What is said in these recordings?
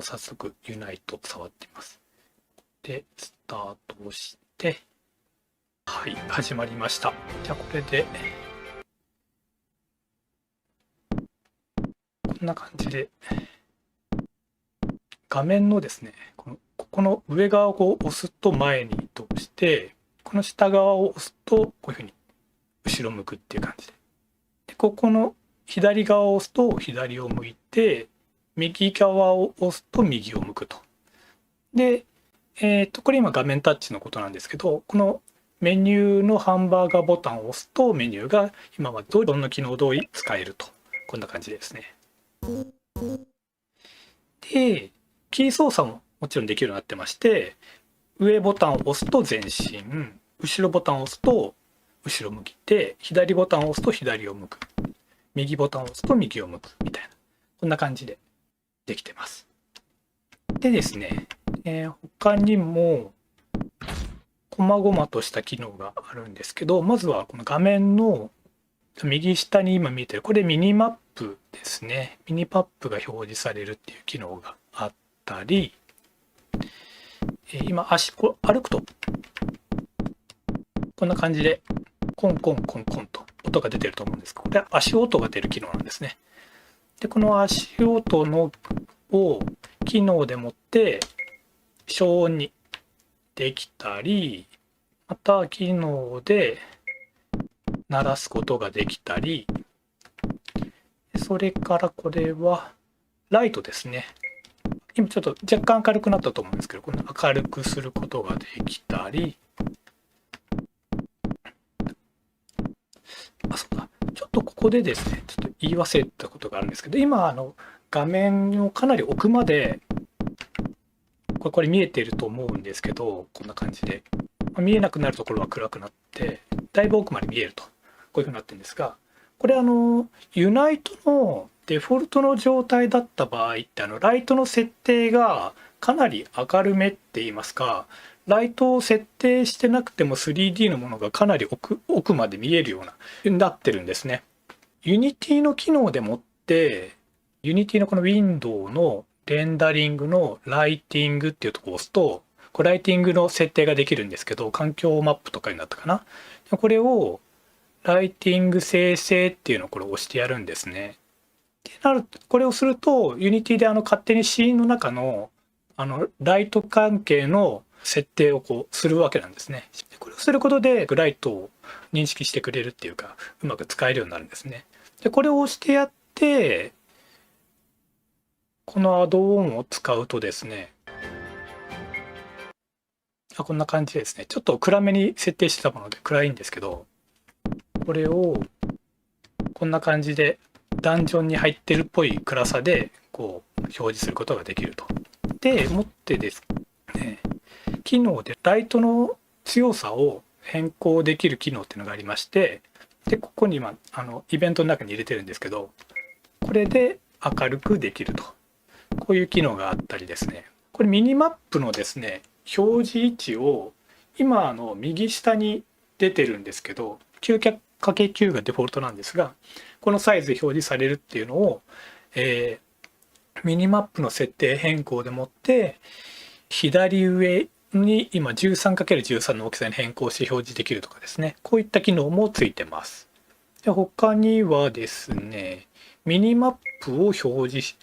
早速ユナイト触ってみます。で、スタートをして、はい、始まりました。じゃあこれで、こんな感じで、画面のですね、ここの上側を押すと前に移動して、この下側を押すとこういうふうに後ろ向くっていう感じで。で、ここの左側を押すと左を向いて、右側を押すと右を向くと。で、これ今画面タッチのことなんですけど、このメニューのハンバーガーボタンを押すとメニューが今までとどんな機能通り使えると。こんな感じですね。で、キー操作ももちろんできるようになってまして、上ボタンを押すと前進、後ろボタンを押すと後ろ向きで、左ボタンを押すと左を向く、右ボタンを押すと右を向くみたいな、こんな感じでできてます。でですね、他にも細々とした機能があるんですけど、まずはこの画面の右下に今見えてる、これミニマップですね。ミニマップが表示されるっていう機能があったり、今歩くとこんな感じでコンコンコンコンと音が出てると思うんですが、これは足音が出る機能なんですね。で、この足音のを機能でもって消音にできたり、また機能で鳴らすことができたり、それからこれはライトですね。今ちょっと若干明るくなったと思うんですけど、この明るくすることができたり、そうだ、ちょっとここでですね、ちょっと言い忘れたことがあるんですけど、今画面のかなり奥までこれ見えてると思うんですけど、こんな感じで見えなくなるところは暗くなって、だいぶ奥まで見えると、こういうふうになってるんですが、これユナイトのデフォルトの状態だった場合ってライトの設定がかなり明るめって言いますか、ライトを設定してなくても 3D のものがかなり奥まで見えるようなになってるんですね。ユニティの機能でもってユニティのこのウィンドウのレンダリングのライティングっていうところを押すと、ライティングの設定ができるんですけど、環境マップとかになったかな。これをライティング生成っていうのをこれを押してやるんですね。これをすると、ユニティで勝手にシーンの中のライト関係の設定をするわけなんですね。これをすることでライトを認識してくれるっていうか、うまく使えるようになるんですね。で、これを押してやって、このアドオンを使うとですね、こんな感じですね。ちょっと暗めに設定してたもので暗いんですけど、これをこんな感じでダンジョンに入ってるっぽい暗さで表示することができると。でもってですね、機能でライトの強さを変更できる機能っていうのがありまして、でここに今イベントの中に入れてるんですけど、これで明るくできると、こういう機能があったりですね、これミニマップのですね表示位置を今右下に出てるんですけど、9×9 がデフォルトなんですが、このサイズ表示されるっていうのを、ミニマップの設定変更でもって左上に今 13×13 の大きさに変更して表示できるとかですね、こういった機能もついてます。で、他にはですね、ミニマップを非表示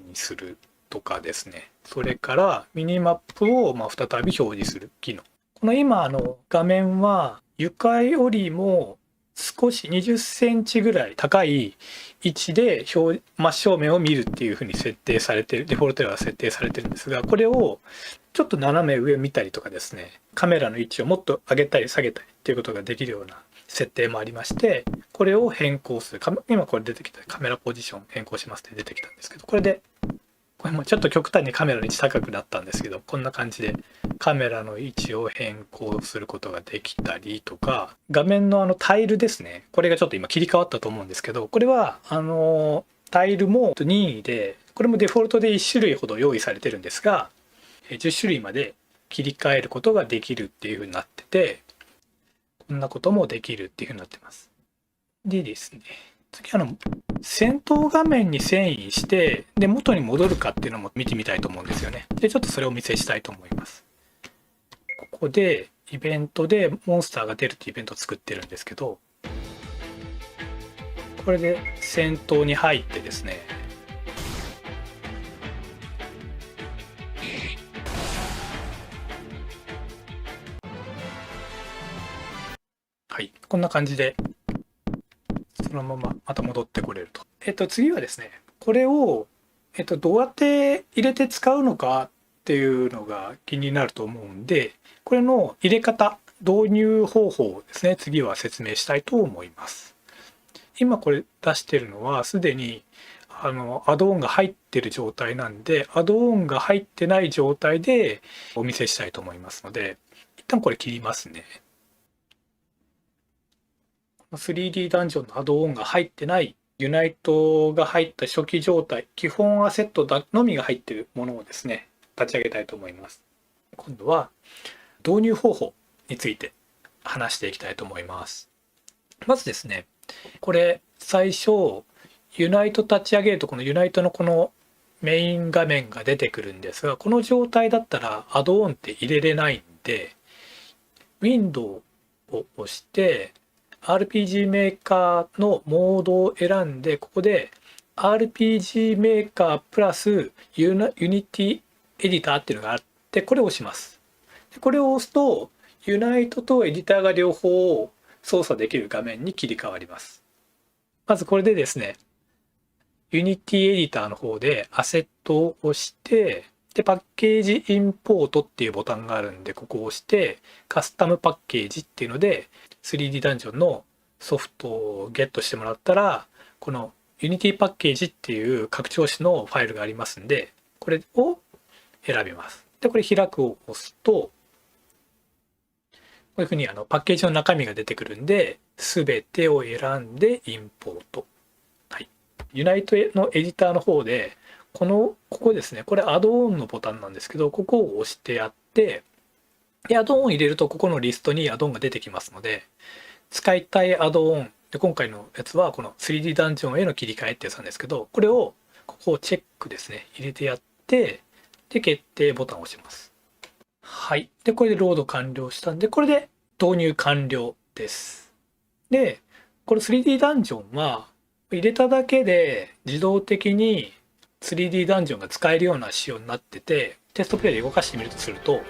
にするとかですね、それからミニマップを再び表示する機能。この今画面は床よりも少し20センチぐらい高い位置で真正面を見るっていう風に設定されてる、デフォルトでは設定されてるんですが、これをちょっと斜め上を見たりとかですね、カメラの位置をもっと上げたり下げたりっていうことができるような設定もありまして、これを変更する。今これ出てきたカメラポジション変更しますって出てきたんですけど、これもちょっと極端にカメラの位置高くなったんですけど、こんな感じでカメラの位置を変更することができたりとか、画面のタイルですね、これがちょっと今切り替わったと思うんですけど、これはタイルも任意で、これもデフォルトで1種類ほど用意されてるんですが、10種類まで切り替えることができるっていう風になってて、こんなこともできるっていう風になってます。でですね、次戦闘画面に遷移して、で、元に戻るかっていうのも見てみたいと思うんですよね。で、ちょっとそれをお見せしたいと思います。ここで、イベントでモンスターが出るっていうイベントを作ってるんですけど、これで戦闘に入ってですね、はい、こんな感じで、そのまままた戻ってこれると。次はですね、これを、どうやって入れて使うのかっていうのが気になると思うんで、これの入れ方、導入方法をですね、次は説明したいと思います。今これ出してるのは、すでにアドオンが入ってる状態なんで、アドオンが入ってない状態でお見せしたいと思いますので、一旦これ切りますね。3D ダンジョンのアドオンが入ってないユナイトが入った初期状態、基本アセットのみが入っているものをですね、立ち上げたいと思います。今度は導入方法について話していきたいと思います。まずですね、これ最初ユナイト立ち上げるとこのユナイトのこのメイン画面が出てくるんですが、この状態だったらアドオンって入れれないんで、ウィンドウを押してRPG メーカーのモードを選んで、ここで RPG メーカープラスユニティエディターっていうのがあって、これを押します。これを押すとユナイトとエディターが両方操作できる画面に切り替わります。まずこれでですね、ユニティエディターの方でアセットを押して、で、パッケージインポートっていうボタンがあるんで、ここを押して、カスタムパッケージっていうので、3D ダンジョンのソフトをゲットしてもらったら、この Unity パッケージっていう拡張子のファイルがありますんで、これを選びます。で、これ開くを押すと、こういうふうにパッケージの中身が出てくるんで、すべてを選んでインポート。はい。ユナイトのエディターの方で、ここですね、これアドオンのボタンなんですけど、ここを押してやって、で、アドオンを入れると、ここのリストにアドオンが出てきますので、使いたいアドオン、で今回のやつはこの 3D ダンジョンへの切り替えってやつなんですけど、これを、ここをチェックですね、入れてやって、で、決定ボタンを押します。はい。で、これでロード完了したんで、これで導入完了です。で、これ 3D ダンジョンは、入れただけで自動的に 3D ダンジョンが使えるような仕様になってて、テストプレイで動かしてみるとすると、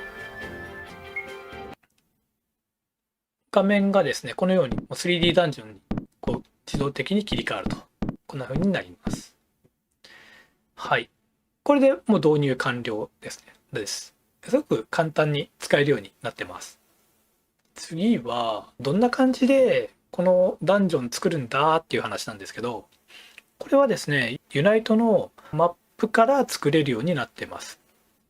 画面がですね、このように 3D ダンジョンにこう自動的に切り替わると。こんな風になります。はい。これでもう導入完了ですね。すごく簡単に使えるようになってます。次は、どんな感じでこのダンジョン作るんだっていう話なんですけど、これはですね、ユナイトのマップから作れるようになってます。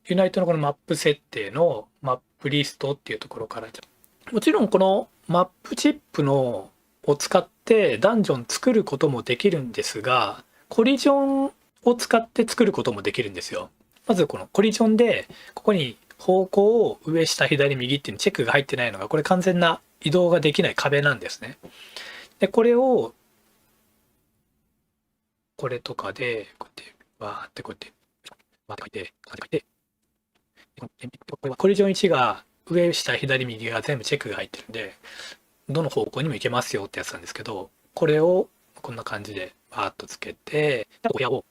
ユナイトのこのマップ設定のマップリストっていうところから、もちろんこのマップチップのを使ってダンジョン作ることもできるんですが、コリジョンを使って作ることもできるんですよ。まずこのコリジョンで、ここに方向を上下左右っていうチェックが入ってないのが、これ完全な移動ができない壁なんですね。で、これを、これとかで、こうやって、わーってこうやって、わーって書いて、書いて、これはコリジョン1が上下左右が全部チェックが入ってるんで、どの方向にも行けますよってやつなんですけど、これをこんな感じでバーッとつけて、親を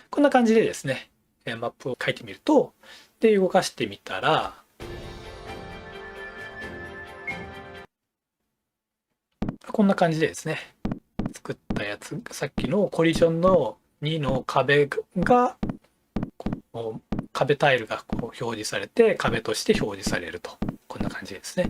こんな感じでですね、マップを書いてみると、で、動かしてみたら、こんな感じでですね、作ったやつ、さっきのコリジョンの2の壁が、壁タイルがこう表示されて、壁として表示されると。こんな感じですね。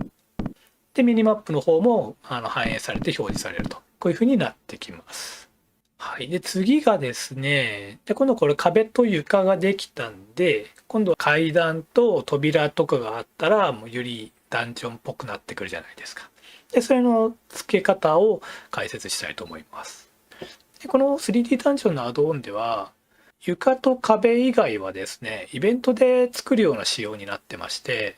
で、ミニマップの方も反映されて表示されると。こういう風になってきます。はい。で、次がですね、で、今度これ壁と床ができたんで、今度は階段と扉とかがあったら、もうよりダンジョンっぽくなってくるじゃないですか。で、それの付け方を解説したいと思います。で、この 3D ダンジョンのアドオンでは、床と壁以外はですね、イベントで作るような仕様になってまして、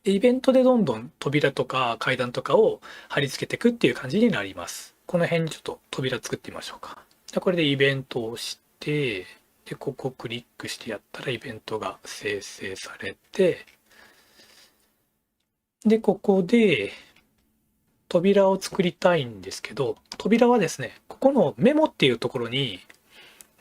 イベントでどんどん扉とか階段とかを貼り付けていくっていう感じになります。この辺にちょっと扉作ってみましょうか。これでイベントを押して、で、ここをクリックしてやったらイベントが生成されて、で、ここで扉を作りたいんですけど、扉はですね、ここのメモっていうところに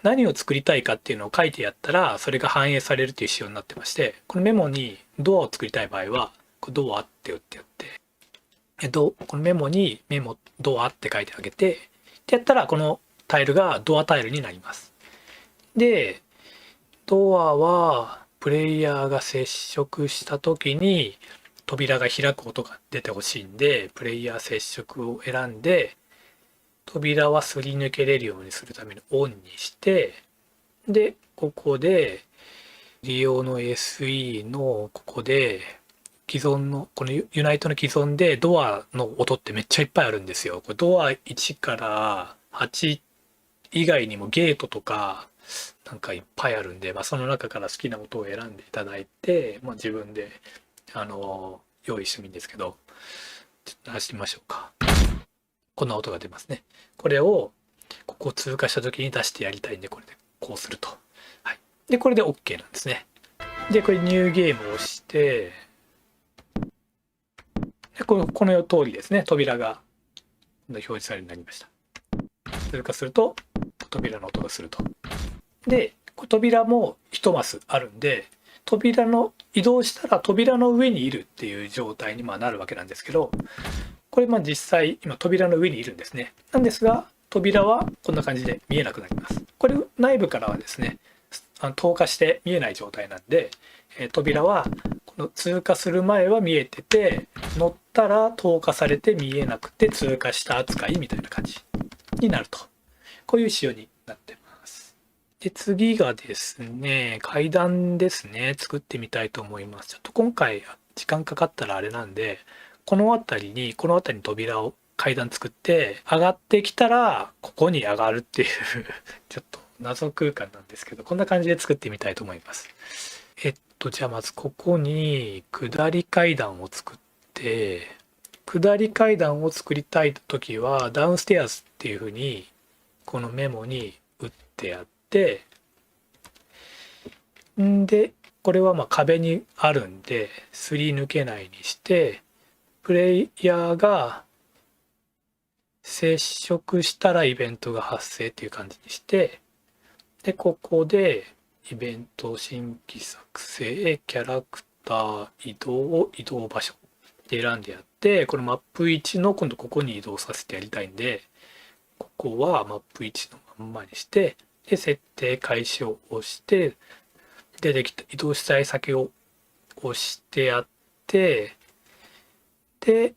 何を作りたいかっていうのを書いてやったら、それが反映されるっていう仕様になってまして、このメモにドアを作りたい場合は、ドアって打ってやって、このメモにドアって書いてあげて、ってやったらこのタイルがドアタイルになります。で、ドアはプレイヤーが接触した時に扉が開く音が出てほしいんで、プレイヤー接触を選んで、扉はすり抜けれるようにするためにオンにして、で、ここで利用の SE のここで既存のこのユナイトの既存でドアの音ってめっちゃいっぱいあるんですよ。これドア1から8以外にもゲートとかなんかいっぱいあるんで、その中から好きな音を選んでいただいて、自分で用意してもいいんですけど、ちょっと鳴らしてみましょうか。こんな音が出ますね。これをここを通過した時に出してやりたいんで、これでこうすると。はい。で、これで OK なんですね。で、これニューゲームを押して、でこの通りですね、扉が表示されるようになりました。通過すると、扉の音がすると。で、扉も1マスあるんで、扉の移動したら扉の上にいるっていう状態になるわけなんですけど、これ実際今扉の上にいるんですね。なんですが、扉はこんな感じで見えなくなります。これ内部からはですね、透過して見えない状態なんで、扉はこの通過する前は見えてて、乗ったら透過されて見えなくて通過した扱いみたいな感じになると。こういう仕様になってます。で、次がですね、階段ですね、作ってみたいと思います。ちょっと今回時間かかったらあれなんで、この辺りに扉を階段作って上がってきたらここに上がるっていうちょっと謎空間なんですけど、こんな感じで作ってみたいと思います。じゃあまずここに下り階段を作って、下り階段を作りたい時はダウンステアーズっていう風にこのメモに打ってやって、でこれは壁にあるんですり抜けないにして、プレイヤーが接触したらイベントが発生っていう感じにして、でここでイベント新規作成キャラクター移動場所で選んでやって、このマップ1の今度ここに移動させてやりたいんで、ここはマップ1のまんまにして、で設定開始を押して、出てきた移動したい先を押してやって、で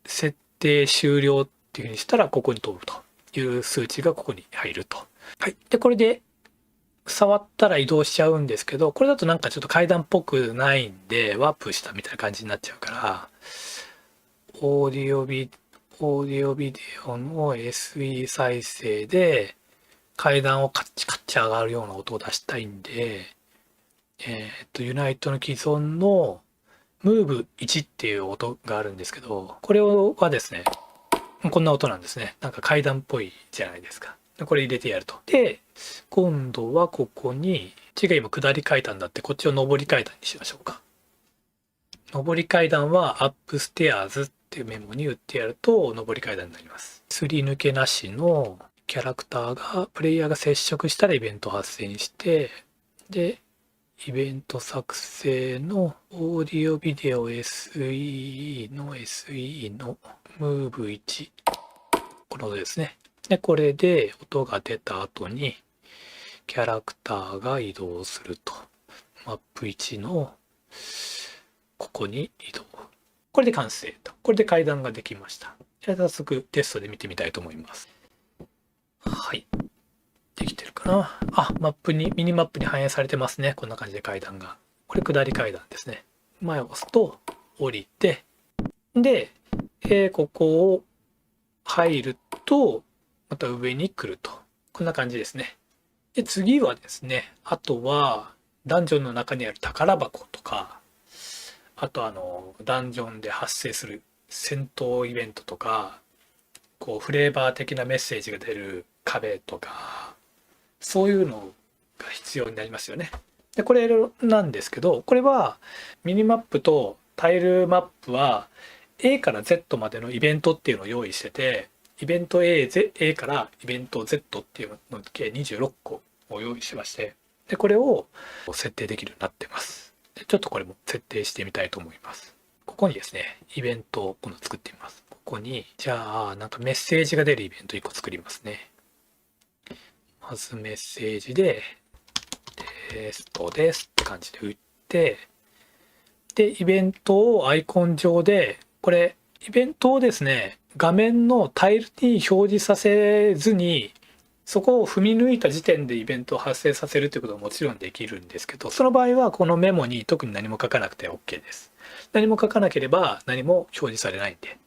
設定終了っていうふうにしたらここに飛ぶという数値がここに入ると。はい。でこれで触ったら移動しちゃうんですけど、これだとなんかちょっと階段っぽくないんでワープしたみたいな感じになっちゃうから、オーディオビデオの SE 再生で階段をカッチカッチ上がるような音を出したいんで、ユナイトの既存のムーブ1っていう音があるんですけど、これはですね、こんな音なんですね。なんか階段っぽいじゃないですか。これ入れてやると。で、今度はここに、こっちが今下り階段だって、こっちを上り階段にしましょうか。上り階段はアップステアーズっていうメモに打ってやると上り階段になります。すり抜けなしのキャラクターが、プレイヤーが接触したらイベント発生にして、で、イベント作成のオーディオビデオ SE のムーブ1。この音ですね。で、これで音が出た後にキャラクターが移動すると。マップ1のここに移動。これで完成と。これで階段ができました。じゃあ早速テストで見てみたいと思います。はい。できてるかな。ミニマップに反映されてますね。こんな感じで階段が。これ下り階段ですね。前を押すと降りて、で、ここを入ると、また上に来ると。こんな感じですね。で、次はですね、あとは、ダンジョンの中にある宝箱とか、あとダンジョンで発生する戦闘イベントとか、こうフレーバー的なメッセージが出る壁とか、そういうのが必要になりますよね。で、これなんですけど、これはミニマップとタイルマップは A から Z までのイベントっていうのを用意してて、イベント A からイベント Z っていうの計26個を用意しまして、で、これを設定できるようになってます。で、ちょっとこれも設定してみたいと思います。ここにですね、イベントを今度作ってみます。ここに、じゃあ、なんかメッセージが出るイベント1個作りますね。まずメッセージで、テストですって感じで打って、で、イベントをアイコン上で、これ、イベントをですね、画面のタイルに表示させずに、そこを踏み抜いた時点でイベントを発生させるということはもちろんできるんですけど、その場合はこのメモに特に何も書かなくて OK です。何も書かなければ何も表示されないんで。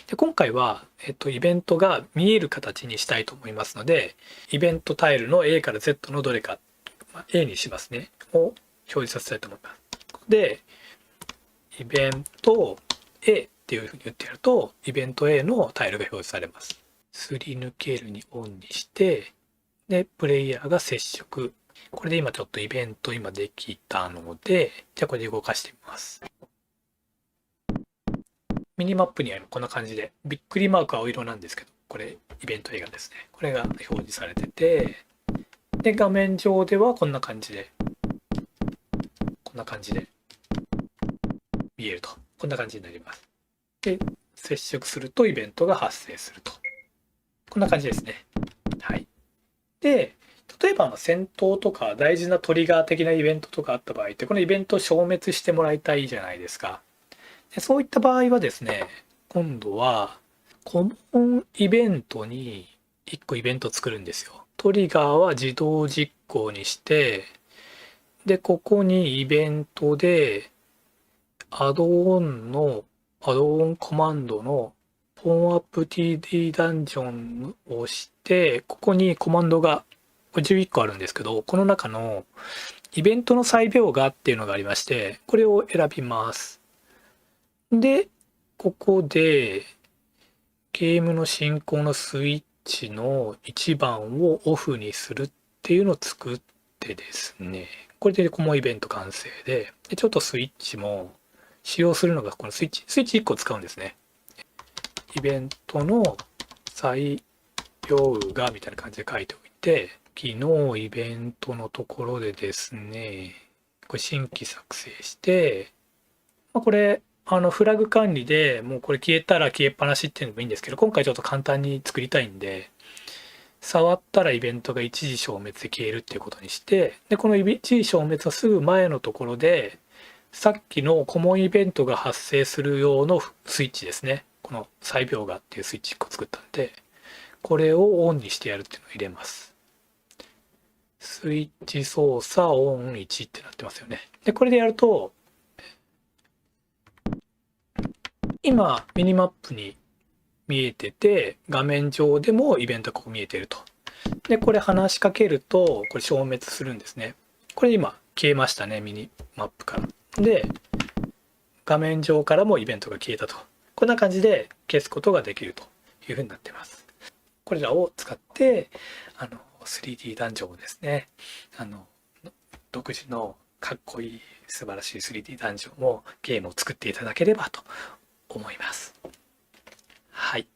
で、今回は、イベントが見える形にしたいと思いますので、イベントタイルの A から Z のどれか、A にしますね、を表示させたいと思います。で、イベント A っていうふうに言ってやると、イベント A のタイルが表示されます。すり抜けるにオンにして、で、プレイヤーが接触。これで今ちょっとイベント今できたので、じゃあこれで動かしてみます。ミニマップにはこんな感じで、びっくりマークは青色なんですけど、これイベント A がですね、これが表示されてて、で、画面上ではこんな感じで見えると。こんな感じになります。で、接触するとイベントが発生すると。こんな感じですね。はい。で、例えば戦闘とか大事なトリガー的なイベントとかあった場合って、このイベントを消滅してもらいたいじゃないですか。で、そういった場合はですね、今度はコモンイベントに1個イベントを作るんですよ。トリガーは自動実行にして、で、ここにイベントでアドオンコマンドのポンアップ TD ダンジョンを押して、ここにコマンドが11個あるんですけど、この中のイベントの再描画っていうのがありまして、これを選びます。で、ここでゲームの進行のスイッチの1番をオフにするっていうのを作ってですね、これでコモンイベント完成で、ちょっとスイッチも使用するのがこのスイッチ1個使うんですね。イベントの再描画みたいな感じで書いておいて、昨日イベントのところでですね、これ新規作成して、これフラグ管理でもうこれ消えたら消えっぱなしっていうのもいいんですけど、今回ちょっと簡単に作りたいんで、触ったらイベントが一時消滅で消えるっていうことにして、で、この一時消滅のすぐ前のところで、さっきのコモンイベントが発生する用のスイッチですね。この再描画っていうスイッチ1個作ったんで、これをオンにしてやるっていうのを入れます。スイッチ操作オン1ってなってますよね。で、これでやると、今ミニマップに見えてて、画面上でもイベントがここ見えてると。で、これ話しかけると、これ消滅するんですね。これ今消えましたね、ミニマップから。で、画面上からもイベントが消えたと。こんな感じで消すことができるというふうになってます。これらを使って、3D ダンジョンをですね、独自のかっこいい素晴らしい 3D ダンジョンをゲームを作っていただければと思います。はい。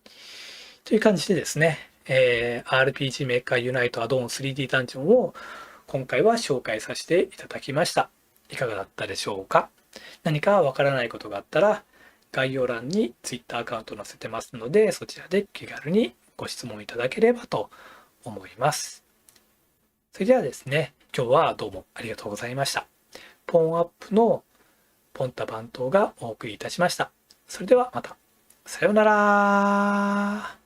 という感じでですね、RPG メーカーユナイトアドオン 3D ダンジョンを今回は紹介させていただきました。いかがだったでしょうか？何かわからないことがあったら概要欄に Twitter アカウント載せてますので、そちらで気軽にご質問いただければと思います。それではですね、今日はどうもありがとうございました。ポンアップのポンタ番頭がお送りいたしました。それではまた。さようなら。